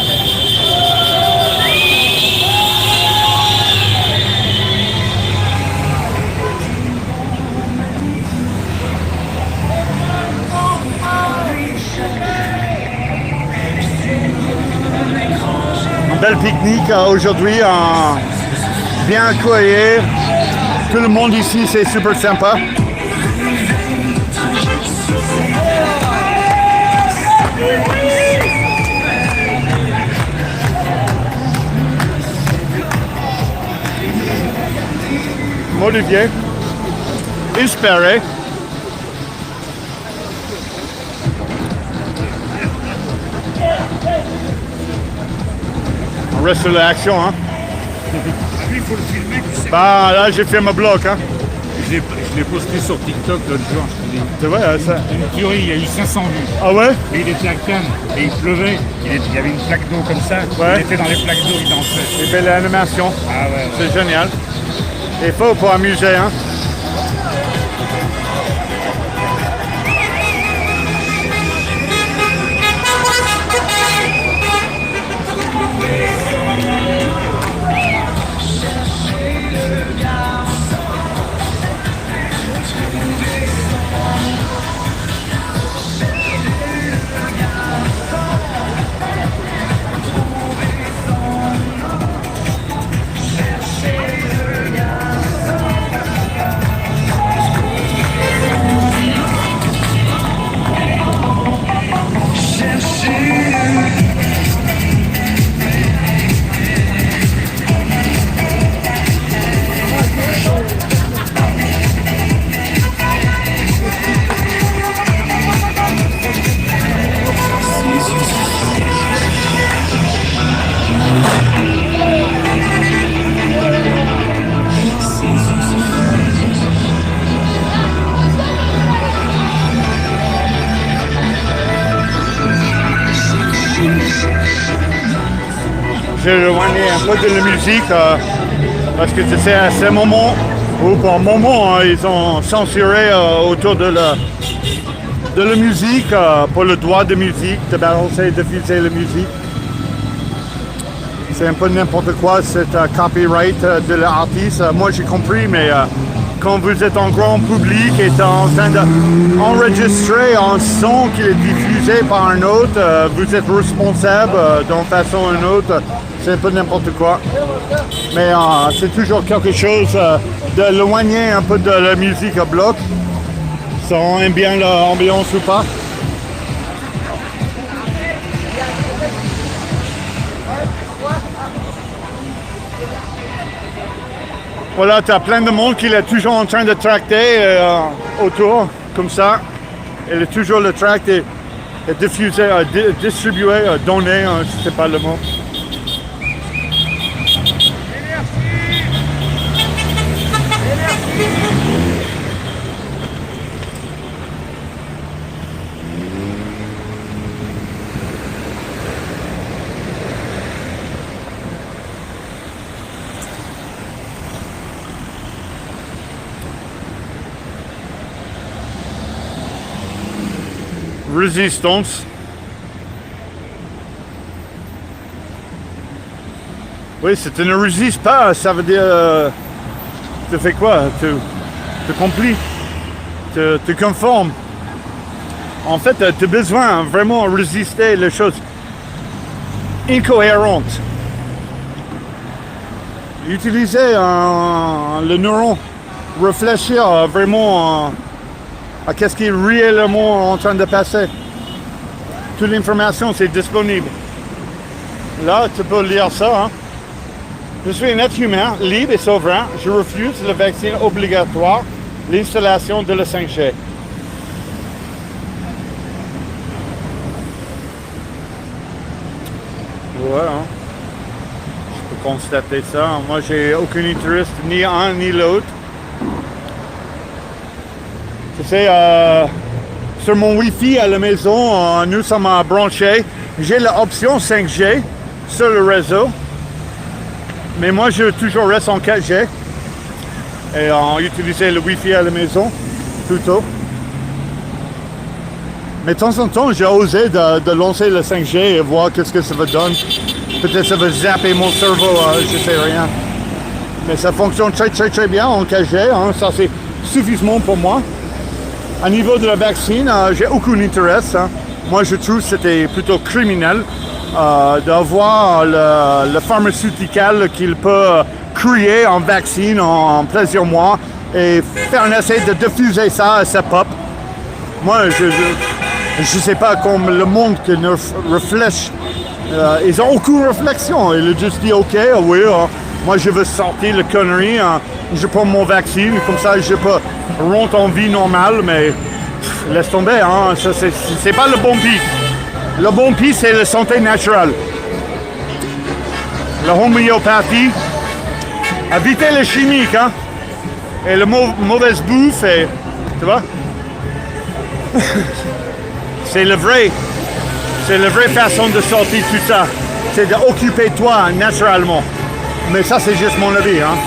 Bel pique-nique aujourd'hui, bien accueilli. Tout le monde ici, c'est super sympa. Modifié, espéré. On reste sur l'action, hein. Bah là j'ai fait mon bloc, hein. Je l'ai posté sur TikTok l'autre jour, je te dis. C'est vrai, ça. Une tuerie, il y a eu 500 vues. Ah ouais? Et il était à Cannes et il pleuvait. Il y avait une plaque d'eau comme ça. Ouais. Il était dans les plaques d'eau, il dansait. Et belle animation. Ah ouais, ouais. C'est génial. Il faut pour amuser, hein. J'ai éloigné un peu de la musique parce que tu sais, à ce moment, ou pour un moment, hein, ils ont censuré autour de la musique, pour le droit de musique, de balancer et de diffuser la musique. C'est un peu n'importe quoi, c'est copyright de l'artiste. Moi j'ai compris, mais quand vous êtes en grand public et en train d'enregistrer un son qui est diffusé par un autre, vous êtes responsable d'une façon ou d'une autre. C'est un peu n'importe quoi. Mais c'est toujours quelque chose d'éloigner un peu de la musique à bloc. Ça rend bien l'ambiance ou pas. Voilà, tu as plein de monde qui est toujours en train de tracter autour, comme ça. Et toujours le tract est diffusé, distribué, donné, je ne sais pas le mot. Résistance. Oui, si tu ne résistes pas, ça veut dire... tu fais quoi? Tu complies, tu conformes. En fait, tu as besoin vraiment de résister les choses incohérentes. Utiliser le neuron, réfléchir vraiment à qu'est-ce qui est réellement en train de passer. Toute l'information, c'est disponible. Là, tu peux lire ça. Hein? Je suis un être humain, libre et souverain. Je refuse le vaccin obligatoire, l'installation de la 5G. Voilà. Je peux constater ça. Moi, j'ai aucun intérêt ni un ni l'autre. Tu sais, sur mon Wi-Fi à la maison, nous sommes branchés. J'ai l'option 5G sur le réseau. Mais moi, je toujours reste en 4G. Et on utilisait le Wi-Fi à la maison, plutôt. Mais de temps en temps, j'ai osé de lancer le 5G et voir qu'est-ce que ça va donner. Peut-être ça va zapper mon cerveau, je sais rien. Mais ça fonctionne très très très bien en 4G, hein, ça c'est suffisamment pour moi. À niveau de la vaccine, j'ai aucun intérêt. Hein. Moi, je trouve que c'était plutôt criminel d'avoir le pharmaceutical qu'il peut créer en vaccine en plusieurs mois et faire un essai de diffuser ça à sa pop. Moi, je sais pas comme le monde qui ne réfléchit. Ils n'ont aucune réflexion. Ils ont juste dit, OK, oui, moi je veux sortir la connerie. Je prends mon vaccin, comme ça je peux rentrer en vie normale, mais laisse tomber, hein, ça c'est pas le bon pied. Le bon pied, c'est la santé naturelle. La homéopathie, évitez les chimiques, hein. Et la mauvaise bouffe, et, tu vois? C'est la vraie façon de sortir tout ça. C'est d'occuper toi naturellement. Mais ça, c'est juste mon avis. Hein?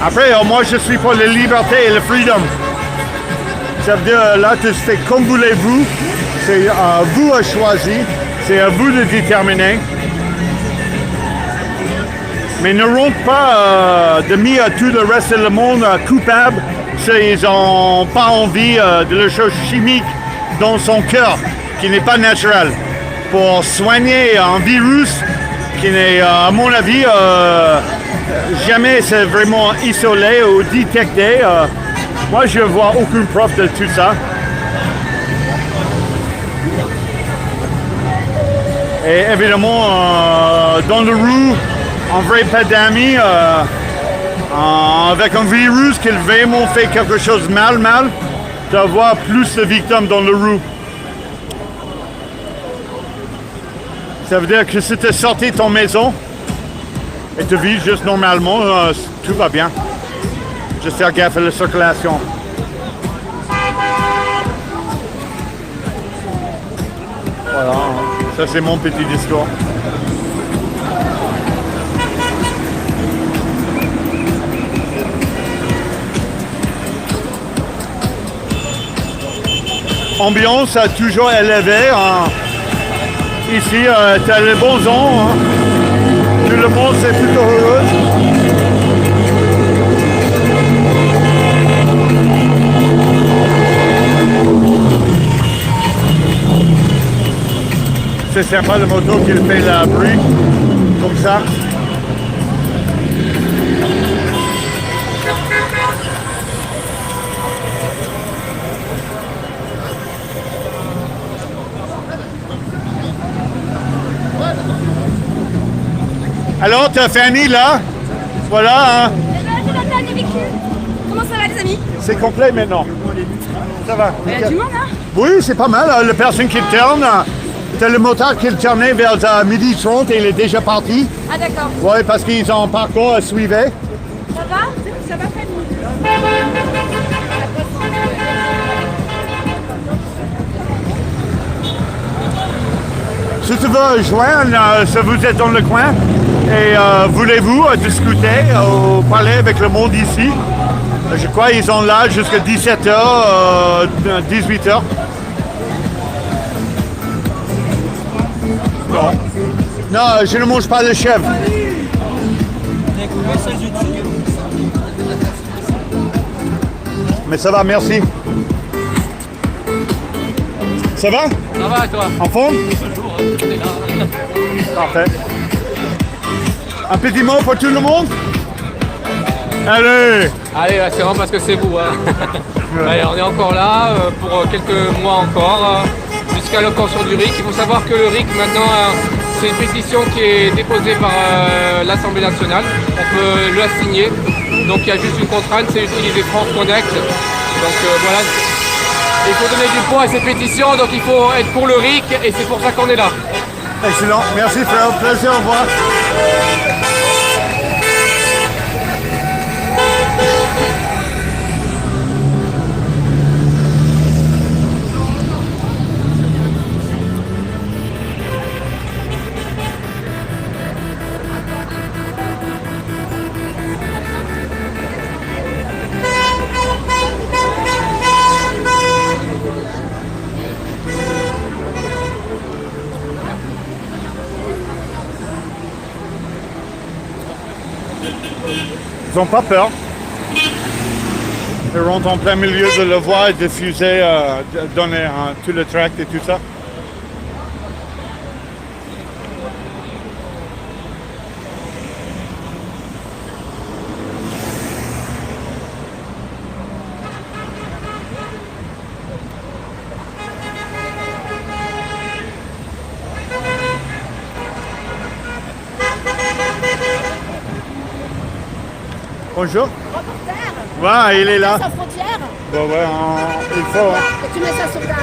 Après, moi, je suis pour la liberté et la freedom. Ça veut dire, là, tu fais comme voulez-vous. C'est à vous à choisir. C'est à vous de déterminer. Mais ne rentre pas de mettre tout le reste du monde coupable s'ils n'ont pas envie de la chose chimique dans son cœur, qui n'est pas naturel. Pour soigner un virus qui n'est, à mon avis, jamais c'est vraiment isolé ou détecté. Moi, je ne vois aucune preuve de tout ça. Et évidemment, dans le rue, un vrai pandémie, avec un virus qui vraiment fait quelque chose de mal, d'avoir plus de victimes dans le rue. Ça veut dire que si tu es sorti de ton maison et tu vis juste normalement, tout va bien. Juste faire gaffe à la circulation. Voilà, ça c'est mon petit discours. Ambiance a toujours élevé. Hein. Ici, tu as les bons ans. Hein. Tout le monde c'est plutôt heureux. C'est sympa le moto qui fait la bruit comme ça. Alors, tu as Fanny là. Voilà. Hein. C'est la dernière vécu. Comment ça va les amis? C'est complet maintenant. Ça va. Il y a du monde là? Oui, c'est pas mal. La personne qui tourne, c'est le motard qui le tournait vers 12h30 et il est déjà parti. Ah d'accord. Oui, parce qu'ils ont un parcours à suivre. Ça va? Ça va Fanny? Si tu veux rejoindre, si vous êtes dans le coin et voulez-vous discuter ou parler avec le monde ici, je crois qu'ils sont là jusqu'à 17h, 18h. Non. Non, je ne mange pas de chèvre. Mais ça va, merci. Ça va? Ça va, toi? En forme? Parfait. Un petit mot pour tout le monde? Allez! Allez, là, c'est vraiment parce que c'est vous. Hein. Allez, on est encore là pour quelques mois encore, jusqu'à l'obtention du RIC. Il faut savoir que le RIC, maintenant, c'est une pétition qui est déposée par l'Assemblée nationale. On peut la signer. Donc il y a juste une contrainte, c'est utiliser France Connect. Donc voilà. Il faut donner du poids à ces pétitions, donc il faut être pour le RIC et c'est pour ça qu'on est là. Excellent, merci frère, plaisir, au revoir. Ils n'ont pas peur. Ils rentrent en plein milieu de la voie et diffuser, donner tout le tract et tout ça. Bonjour. Reporter. Ouais, il est là. Sans frontières. Bon, ouais, il faut. Hein. Et tu mets ça sur ta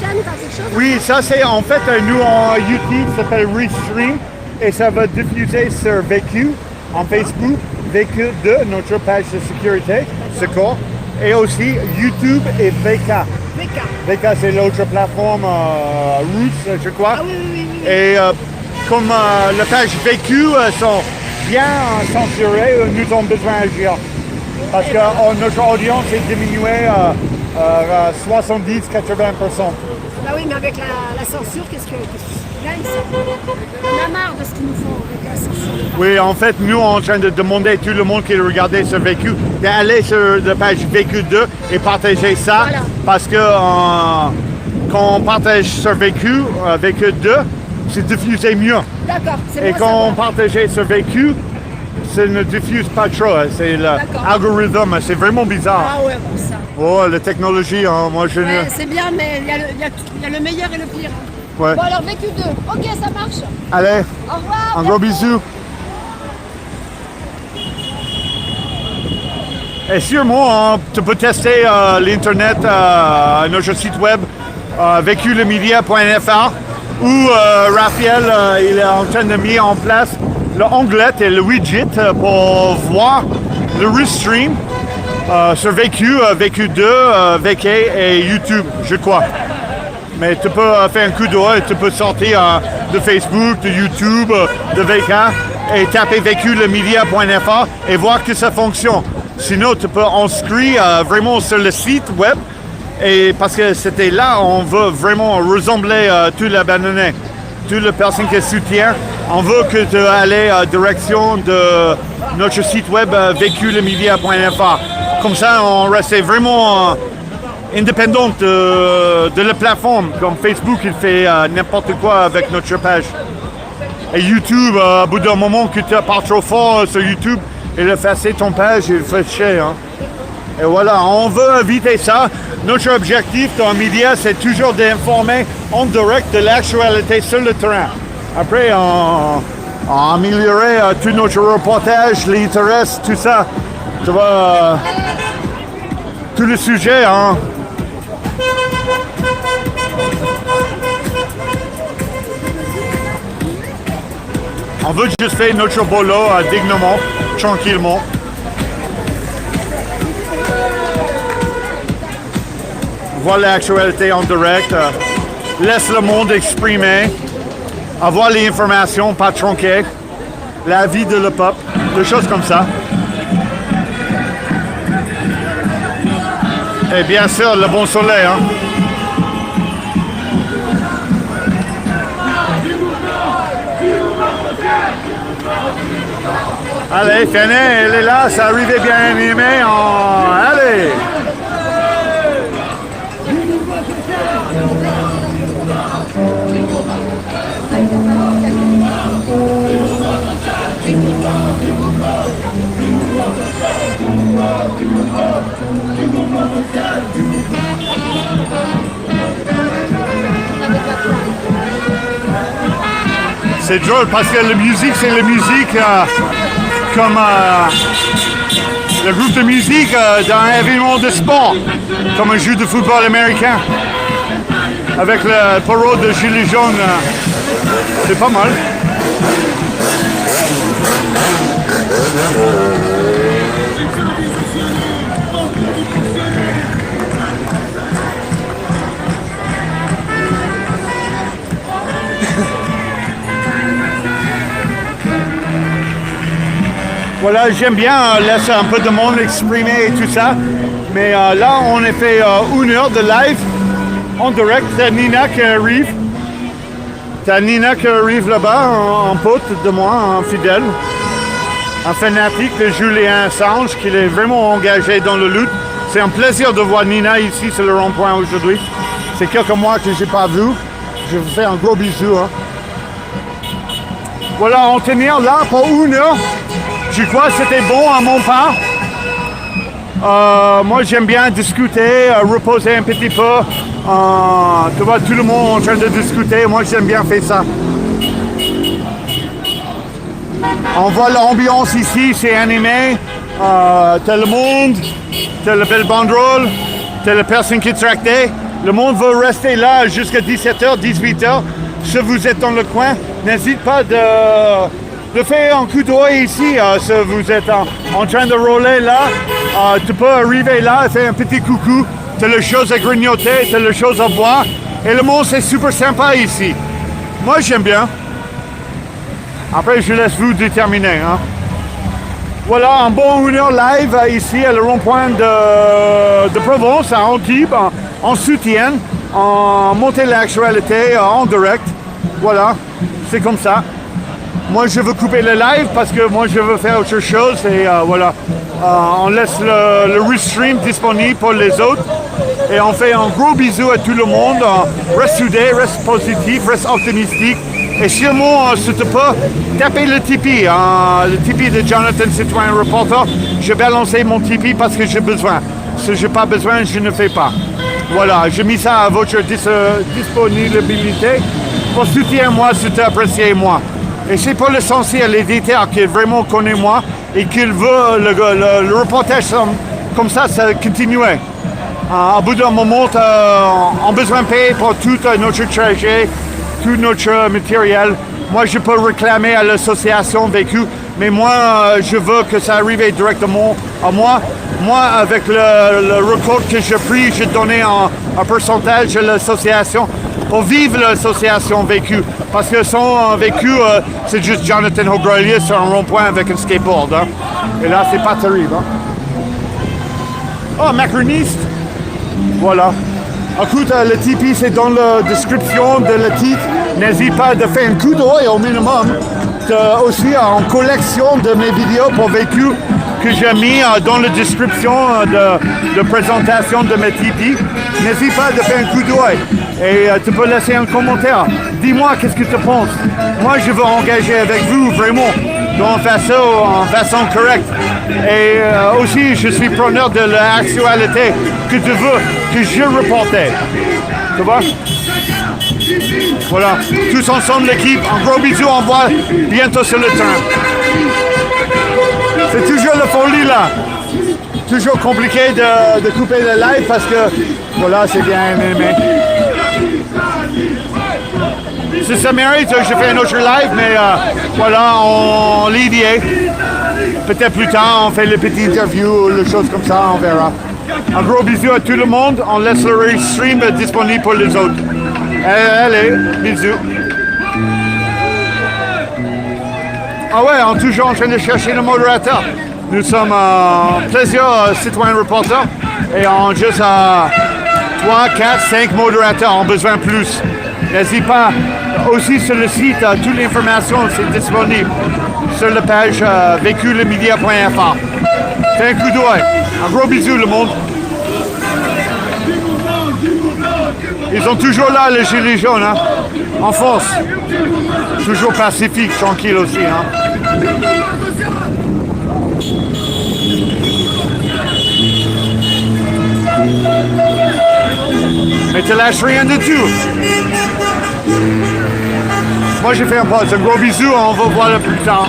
chaîne, t'as quelque chose? Oui, ça c'est en fait nous en YouTube, ça s'appelle Restream et ça va diffuser sur VQ en Facebook, Véhicule 2, notre page de sécurité, secours, et aussi YouTube et VK. VK, c'est l'autre plateforme russe, je crois. Ah oui. Et comme la page vécu sont bien censurées, nous avons besoin d'agir. Parce que notre audience est diminuée à 70-80%. Bah oui, mais avec la censure, qu'est-ce que gagne ça? On a marre de ce qu'ils nous font avec la censure. Oui, en fait, nous, on est en train de demander à tout le monde qui regardait ce vécu d'aller sur la page Vécu 2 et partager ça. Voilà. Parce que quand on partage ce vécu 2, c'est diffusé mieux. D'accord, c'est Et bon à quand on savoir. partageait ce vécu, ça ne diffuse pas trop. C'est l'algorithme, c'est vraiment bizarre. Ah ouais, bon ça. Oh, la technologie, hein, moi je ne... Ouais, c'est bien, mais il y a le meilleur et le pire. Ouais. Bon alors, Vécu 2. Ok, ça marche. Allez, Au revoir. un gros bisou. Et sûrement, hein, tu peux tester l'internet, notre site web, véculemedia.fr, où Raphaël il est en train de mettre en place l'onglet et le widget pour voir le restream sur Vécu, Vécu 2, VK et YouTube, je crois. Mais tu peux faire un coup d'œil, tu peux sortir de Facebook, de YouTube, de VK et taper véculemedia.fr et voir que ça fonctionne. Sinon, tu peux inscrire vraiment sur le site web et parce que c'était là, on veut vraiment ressembler à tous les abandonnés, toutes les personnes qui soutiennent. On veut que tu ailles en direction de notre site web véculemedia.fr. Comme ça, on reste vraiment indépendant de la plateforme. Comme Facebook, il fait n'importe quoi avec notre page. Et YouTube, au bout d'un moment que tu parles trop fort sur YouTube, il effacer ton page, il fait chier. Hein. Et voilà, on veut éviter ça. Notre objectif dans les médias, c'est toujours d'informer en direct de l'actualité sur le terrain. Après, on améliorer tout notre reportage, l'intérêt, tout ça. Tu vois, tout le sujet. Hein. On veut juste faire notre boulot dignement, tranquillement. Voir l'actualité en direct, laisse le monde exprimer, avoir les informations, pas tronquer, la vie de le peuple, des choses comme ça. Et bien sûr, le bon soleil. Hein. Allez, Fanny, elle est là, ça arrivait bien animé. Allez! C'est drôle parce que la musique, c'est la musique comme le groupe de musique dans un événement de sport, comme un jeu de football américain. Avec le poro de gilet jaune, c'est pas mal. Voilà, j'aime bien laisser un peu de monde exprimer et tout ça. Mais là, on a fait 1 heure de live en direct. C'est Nina qui arrive. C'est Nina qui arrive là-bas, un pote de moi, un fidèle. Un fanatique de Julien Assange qui est vraiment engagé dans le lutte. C'est un plaisir de voir Nina ici sur le rond-point aujourd'hui. C'est quelques mois que je n'ai pas vu. Je vous fais un gros bisou. Hein. Voilà, on tenir là pour 1 heure. Je crois que c'était bon à mon part. Moi, j'aime bien discuter, reposer un petit peu. Tu vois, tout le monde en train de discuter. Moi, j'aime bien faire ça. On voit l'ambiance ici, c'est animé. T'as le monde, t'as le belle banderole, t'as la personne qui est tractée. Le monde veut rester là jusqu'à 17h, 18h. Si vous êtes dans le coin, n'hésite pas de de faire un coup d'œil ici. Si vous êtes en train de rouler là, tu peux arriver là et faire un petit coucou. Tu as les choses à grignoter, tu as les choses à boire. Et le monde, c'est super sympa ici. Moi, j'aime bien. Après, je laisse vous déterminer. Hein. Voilà, un bon 1 heure live ici à le rond-point de Provence, à Antibes, en soutien, en montée de l'actualité, en direct. Voilà, c'est comme ça. Moi, je veux couper le live parce que moi, je veux faire autre chose et voilà. On laisse le restream disponible pour les autres et on fait un gros bisou à tout le monde. Reste soudé, reste positif, reste optimistique. Et sûrement, si tu peux, taper le Tipeee, le Tipeee de Jonathan Citoyen Reporter. Je vais lancer mon Tipeee parce que j'ai besoin. Si je n'ai pas besoin, je ne fais pas. Voilà, j'ai mis ça à votre disponibilité pour soutenir moi, si tu apprécies moi. Et c'est pour l'essentiel, l'éditeur qui vraiment connaît moi et qui veut le reportage comme ça continue. À bout d'un moment, on a besoin de payer pour tout notre trajet, tout notre matériel. Moi, je peux réclamer à l'association Vécu, mais moi, je veux que ça arrive directement à moi. Moi, avec le record que j'ai pris, j'ai donné un pourcentage à l'association pour vivre l'association Vécu. Parce que son Vécu, c'est juste Jonathan Hogrelier sur un rond-point avec un skateboard. Hein. Et là, c'est pas terrible. Hein. Oh, macroniste. Voilà. Écoute, le Tipeee, c'est dans la description de le titre. N'hésite pas de faire un coup d'œil au minimum. Aussi en collection de mes vidéos pour Vécu que j'ai mis dans la description de présentation de mes Tipeee. N'hésite pas de faire un coup d'œil. Et tu peux laisser un commentaire. Dis-moi qu'est-ce que tu penses. Moi, je veux engager avec vous, vraiment. Donc, faire ça en façon correcte. Et aussi, je suis preneur de l'actualité que tu veux que je reportais. Tu vois? Voilà. Tous ensemble, l'équipe. Un gros bisou. On voit bientôt sur le train. C'est toujours la folie, là. Toujours compliqué de couper le live parce que, voilà, c'est bien aimé. Si ça mérite, je fais un autre live, mais voilà, on l'idée. Peut-être plus tard, on fait les petites interviews, les choses comme ça, on verra. Un gros bisou à tout le monde. On laisse le stream disponible pour les autres. Allez, bisous. Ah ouais, on est toujours en train de chercher le modérateur. Nous sommes plusieurs citoyens reporters et on juste 3, 4, 5 modérateurs. On a besoin de plus. N'hésite pas. Aussi sur le site, toute l'information c'est disponible sur la page véculemedia.fr. Fais un coup d'œil. Un gros bisou le monde. Ils sont toujours là les gilets jaunes, hein, en force. Toujours pacifique, tranquille aussi. Hein. Mais tu lâches rien du tout. Moi j'ai fait un pause. Un gros bisou, on va voir le plus tard.